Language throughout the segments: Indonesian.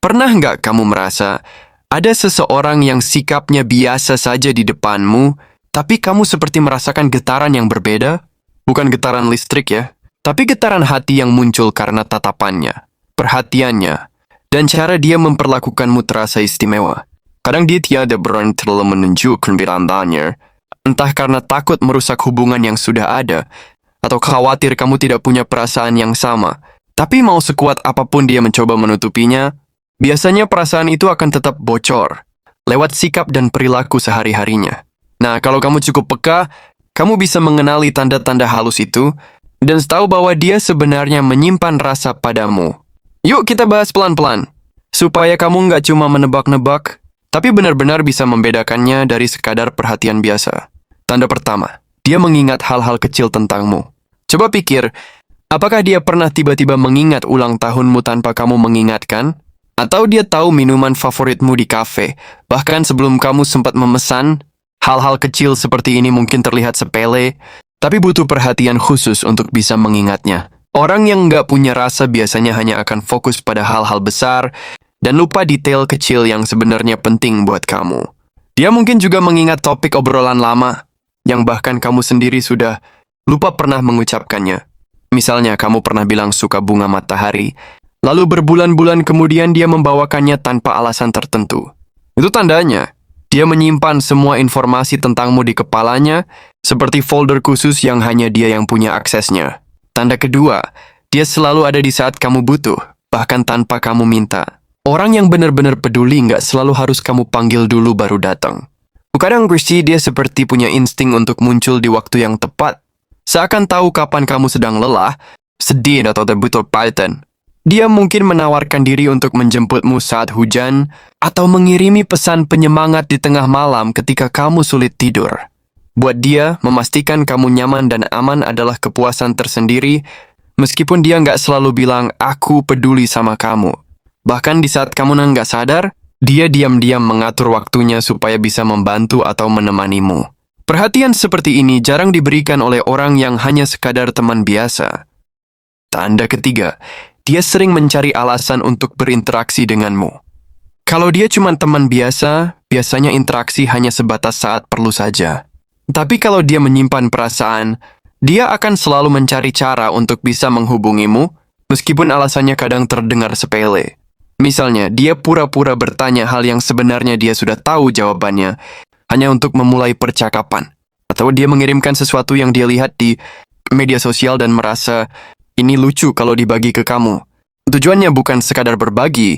Pernah nggak kamu merasa ada seseorang yang sikapnya biasa saja di depanmu, tapi kamu seperti merasakan getaran yang berbeda? Bukan getaran listrik ya, tapi getaran hati yang muncul karena tatapannya, perhatiannya, dan cara dia memperlakukanmu terasa istimewa. Kadang dia tiada berani terlalu menunjukkan berandaannya, entah karena takut merusak hubungan yang sudah ada, atau khawatir kamu tidak punya perasaan yang sama. Tapi mau sekuat apapun dia mencoba menutupinya, biasanya perasaan itu akan tetap bocor, lewat sikap dan perilaku sehari-harinya. Nah, kalau kamu cukup peka, kamu bisa mengenali tanda-tanda halus itu, dan tahu bahwa dia sebenarnya menyimpan rasa padamu. Yuk kita bahas pelan-pelan, supaya kamu nggak cuma menebak-nebak, tapi benar-benar bisa membedakannya dari sekadar perhatian biasa. Tanda pertama, dia mengingat hal-hal kecil tentangmu. Coba pikir, apakah dia pernah tiba-tiba mengingat ulang tahunmu tanpa kamu mengingatkan? Atau dia tahu minuman favoritmu di kafe, bahkan sebelum kamu sempat memesan? Hal-hal kecil seperti ini mungkin terlihat sepele, tapi butuh perhatian khusus untuk bisa mengingatnya. Orang yang nggak punya rasa biasanya hanya akan fokus pada hal-hal besar, dan lupa detail kecil yang sebenarnya penting buat kamu. Dia mungkin juga mengingat topik obrolan lama, yang bahkan kamu sendiri sudah lupa pernah mengucapkannya. Misalnya kamu pernah bilang suka bunga matahari, lalu berbulan-bulan kemudian dia membawakannya tanpa alasan tertentu. Itu tandanya, dia menyimpan semua informasi tentangmu di kepalanya, seperti folder khusus yang hanya dia yang punya aksesnya. Tanda kedua, dia selalu ada di saat kamu butuh, bahkan tanpa kamu minta. Orang yang benar-benar peduli nggak selalu harus kamu panggil dulu baru datang. Kadang dia seperti punya insting untuk muncul di waktu yang tepat. Seakan tahu kapan kamu sedang lelah, sedih atau butuh palitan. Dia mungkin menawarkan diri untuk menjemputmu saat hujan, atau mengirimi pesan penyemangat di tengah malam ketika kamu sulit tidur. Buat dia, memastikan kamu nyaman dan aman adalah kepuasan tersendiri, meskipun dia nggak selalu bilang, aku peduli sama kamu. Bahkan di saat kamu nggak sadar, dia diam-diam mengatur waktunya supaya bisa membantu atau menemanimu. Perhatian seperti ini jarang diberikan oleh orang yang hanya sekadar teman biasa. Tanda ketiga, dia sering mencari alasan untuk berinteraksi denganmu. Kalau dia cuma teman biasa, biasanya interaksi hanya sebatas saat perlu saja. Tapi kalau dia menyimpan perasaan, dia akan selalu mencari cara untuk bisa menghubungimu, meskipun alasannya kadang terdengar sepele. Misalnya, dia pura-pura bertanya hal yang sebenarnya dia sudah tahu jawabannya, hanya untuk memulai percakapan. Atau dia mengirimkan sesuatu yang dia lihat di media sosial dan merasa, ini lucu kalau dibagi ke kamu. Tujuannya bukan sekadar berbagi,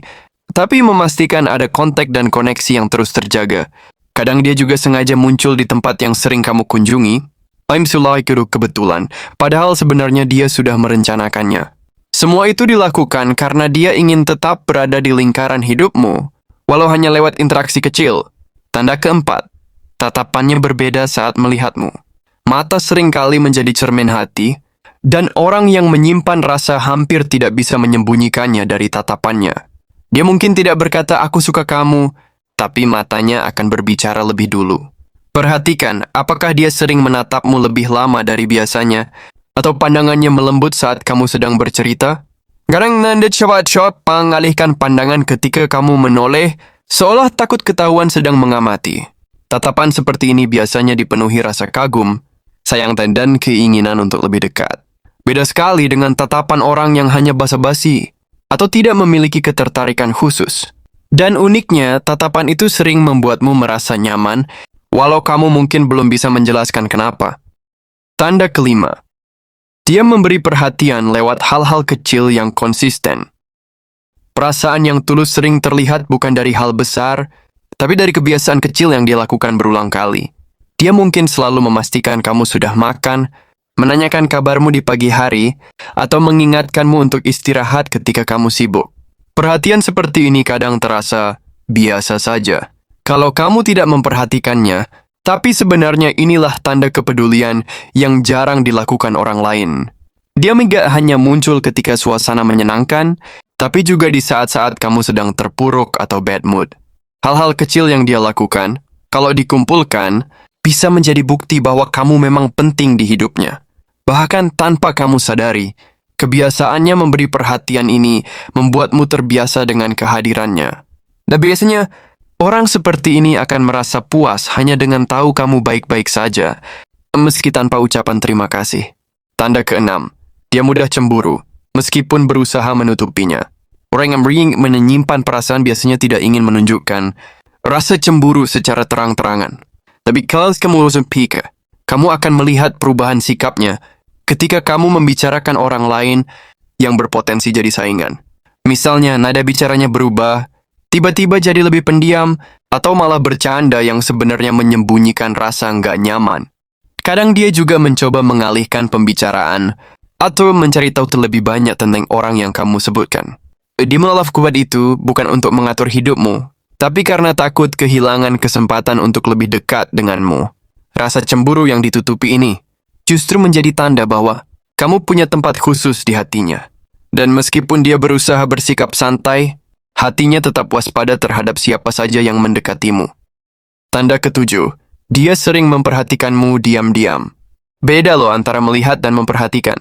tapi memastikan ada kontak dan koneksi yang terus terjaga. Kadang dia juga sengaja muncul di tempat yang sering kamu kunjungi. Kebetulan, padahal sebenarnya dia sudah merencanakannya. Semua itu dilakukan karena dia ingin tetap berada di lingkaran hidupmu, walau hanya lewat interaksi kecil. Tanda keempat, tatapannya berbeda saat melihatmu. Mata seringkali menjadi cermin hati, dan orang yang menyimpan rasa hampir tidak bisa menyembunyikannya dari tatapannya. Dia mungkin tidak berkata, aku suka kamu, tapi matanya akan berbicara lebih dulu. Perhatikan, apakah dia sering menatapmu lebih lama dari biasanya, atau pandangannya melembut saat kamu sedang bercerita? Kadang Nanda cepat-cepat mengalihkan pandangan ketika kamu menoleh, seolah takut ketahuan sedang mengamati. Tatapan seperti ini biasanya dipenuhi rasa kagum, sayang dan keinginan untuk lebih dekat. Beda sekali dengan tatapan orang yang hanya basa-basi, atau tidak memiliki ketertarikan khusus. Dan uniknya, tatapan itu sering membuatmu merasa nyaman, walau kamu mungkin belum bisa menjelaskan kenapa. Tanda kelima, dia memberi perhatian lewat hal-hal kecil yang konsisten. Perasaan yang tulus sering terlihat bukan dari hal besar, tapi dari kebiasaan kecil yang dia lakukan berulang kali. Dia mungkin selalu memastikan kamu sudah makan, menanyakan kabarmu di pagi hari, atau mengingatkanmu untuk istirahat ketika kamu sibuk. Perhatian seperti ini kadang terasa biasa saja kalau kamu tidak memperhatikannya, tapi sebenarnya inilah tanda kepedulian yang jarang dilakukan orang lain. Dia tidak hanya muncul ketika suasana menyenangkan, tapi juga di saat-saat kamu sedang terpuruk atau bad mood. Hal-hal kecil yang dia lakukan, kalau dikumpulkan, bisa menjadi bukti bahwa kamu memang penting di hidupnya. Bahkan tanpa kamu sadari, Kebiasaannya memberi perhatian ini membuatmu terbiasa dengan kehadirannya. Dan biasanya, orang seperti ini akan merasa puas hanya dengan tahu kamu baik-baik saja, meski tanpa ucapan terima kasih. Tanda keenam, dia mudah cemburu, meskipun berusaha menutupinya. Orang yang menyimpan perasaan biasanya tidak ingin menunjukkan rasa cemburu secara terang-terangan. Tapi kalau kamu peka, kamu akan melihat perubahan sikapnya ketika kamu membicarakan orang lain yang berpotensi jadi saingan. Misalnya, nada bicaranya berubah, tiba-tiba jadi lebih pendiam, atau malah bercanda yang sebenarnya menyembunyikan rasa nggak nyaman. Kadang dia juga mencoba mengalihkan pembicaraan, atau mencari tahu terlebih banyak tentang orang yang kamu sebutkan. Dia melakukan itu bukan untuk mengatur hidupmu, tapi karena takut kehilangan kesempatan untuk lebih dekat denganmu. Rasa cemburu yang ditutupi ini justru menjadi tanda bahwa kamu punya tempat khusus di hatinya. Dan meskipun dia berusaha bersikap santai, hatinya tetap waspada terhadap siapa saja yang mendekatimu. Tanda ketujuh, dia sering memperhatikanmu diam-diam. Beda loh antara melihat dan memperhatikan.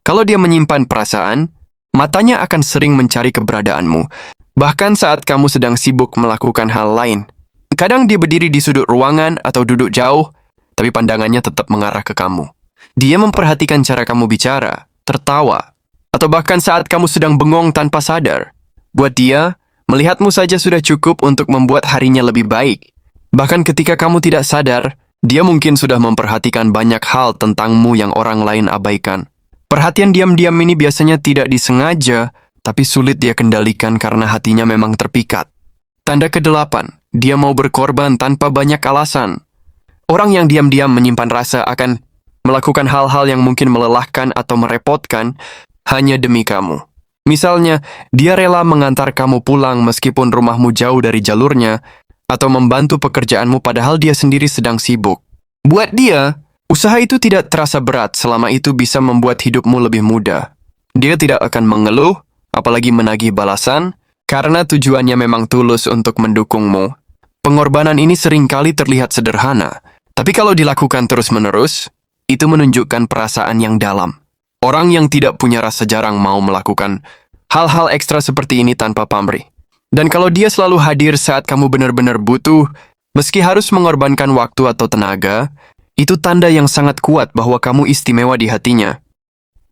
Kalau dia menyimpan perasaan, matanya akan sering mencari keberadaanmu, bahkan saat kamu sedang sibuk melakukan hal lain. Kadang dia berdiri di sudut ruangan atau duduk jauh, tapi pandangannya tetap mengarah ke kamu. Dia memperhatikan cara kamu bicara, tertawa, atau bahkan saat kamu sedang bengong tanpa sadar. Buat dia, melihatmu saja sudah cukup untuk membuat harinya lebih baik. Bahkan ketika kamu tidak sadar, dia mungkin sudah memperhatikan banyak hal tentangmu yang orang lain abaikan. Perhatian diam-diam ini biasanya tidak disengaja, tapi sulit dia kendalikan karena hatinya memang terpikat. Tanda kedelapan, dia mau berkorban tanpa banyak alasan. Orang yang diam-diam menyimpan rasa akan melakukan hal-hal yang mungkin melelahkan atau merepotkan hanya demi kamu. Misalnya, dia rela mengantar kamu pulang meskipun rumahmu jauh dari jalurnya, atau membantu pekerjaanmu padahal dia sendiri sedang sibuk. Buat dia, usaha itu tidak terasa berat selama itu bisa membuat hidupmu lebih mudah. Dia tidak akan mengeluh, apalagi menagih balasan, karena tujuannya memang tulus untuk mendukungmu. Pengorbanan ini seringkali terlihat sederhana, tapi kalau dilakukan terus-menerus, itu menunjukkan perasaan yang dalam. Orang yang tidak punya rasa jarang mau melakukan hal-hal ekstra seperti ini tanpa pamrih. Dan kalau dia selalu hadir saat kamu benar-benar butuh, meski harus mengorbankan waktu atau tenaga, itu tanda yang sangat kuat bahwa kamu istimewa di hatinya.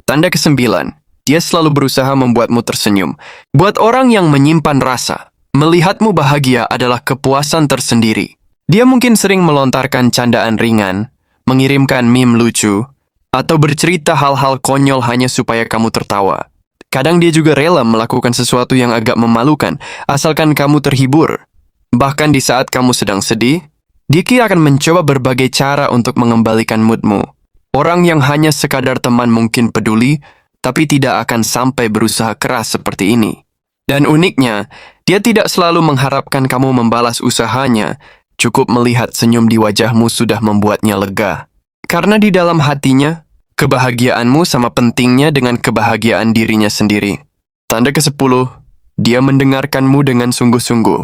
Tanda kesembilan, dia selalu berusaha membuatmu tersenyum. Buat orang yang menyimpan rasa, melihatmu bahagia adalah kepuasan tersendiri. Dia mungkin sering melontarkan candaan ringan, mengirimkan meme lucu, atau bercerita hal-hal konyol hanya supaya kamu tertawa. Kadang dia juga rela melakukan sesuatu yang agak memalukan, asalkan kamu terhibur. Bahkan di saat kamu sedang sedih, dia akan mencoba berbagai cara untuk mengembalikan moodmu. Orang yang hanya sekadar teman mungkin peduli, tapi tidak akan sampai berusaha keras seperti ini. Dan uniknya, dia tidak selalu mengharapkan kamu membalas usahanya, cukup melihat senyum di wajahmu sudah membuatnya lega. Karena di dalam hatinya, kebahagiaanmu sama pentingnya dengan kebahagiaan dirinya sendiri. Tanda ke-10, dia mendengarkanmu dengan sungguh-sungguh.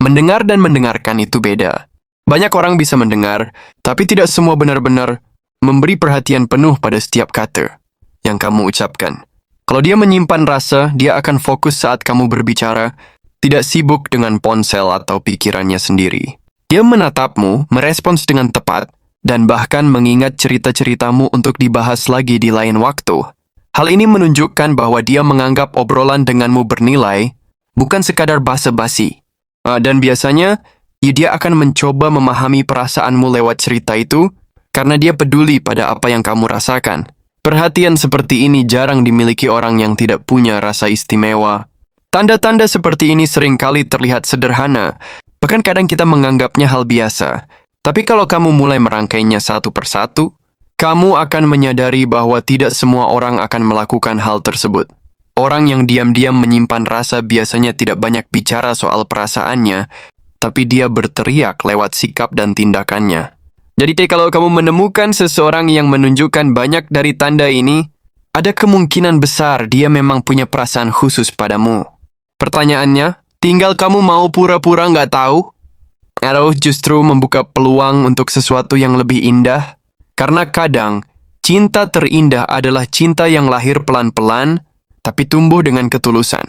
Mendengar dan mendengarkan itu beda. Banyak orang bisa mendengar, tapi tidak semua benar-benar memberi perhatian penuh pada setiap kata yang kamu ucapkan. Kalau dia menyimpan rasa, dia akan fokus saat kamu berbicara, tidak sibuk dengan ponsel atau pikirannya sendiri. Dia menatapmu, merespons dengan tepat, dan bahkan mengingat cerita-ceritamu untuk dibahas lagi di lain waktu. Hal ini menunjukkan bahwa dia menganggap obrolan denganmu bernilai, bukan sekadar basa-basi. Dan biasanya, dia akan mencoba memahami perasaanmu lewat cerita itu, karena dia peduli pada apa yang kamu rasakan. Perhatian seperti ini jarang dimiliki orang yang tidak punya rasa istimewa. Tanda-tanda seperti ini seringkali terlihat sederhana, bahkan kadang kita menganggapnya hal biasa. Tapi kalau kamu mulai merangkainya satu persatu, kamu akan menyadari bahwa tidak semua orang akan melakukan hal tersebut. Orang yang diam-diam menyimpan rasa biasanya tidak banyak bicara soal perasaannya, tapi dia berteriak lewat sikap dan tindakannya. Jadi kalau kamu menemukan seseorang yang menunjukkan banyak dari tanda ini, ada kemungkinan besar dia memang punya perasaan khusus padamu. Pertanyaannya, tinggal kamu mau pura-pura nggak tahu? Atau justru membuka peluang untuk sesuatu yang lebih indah? Karena kadang, Cinta terindah adalah cinta yang lahir pelan-pelan, tapi tumbuh dengan ketulusan.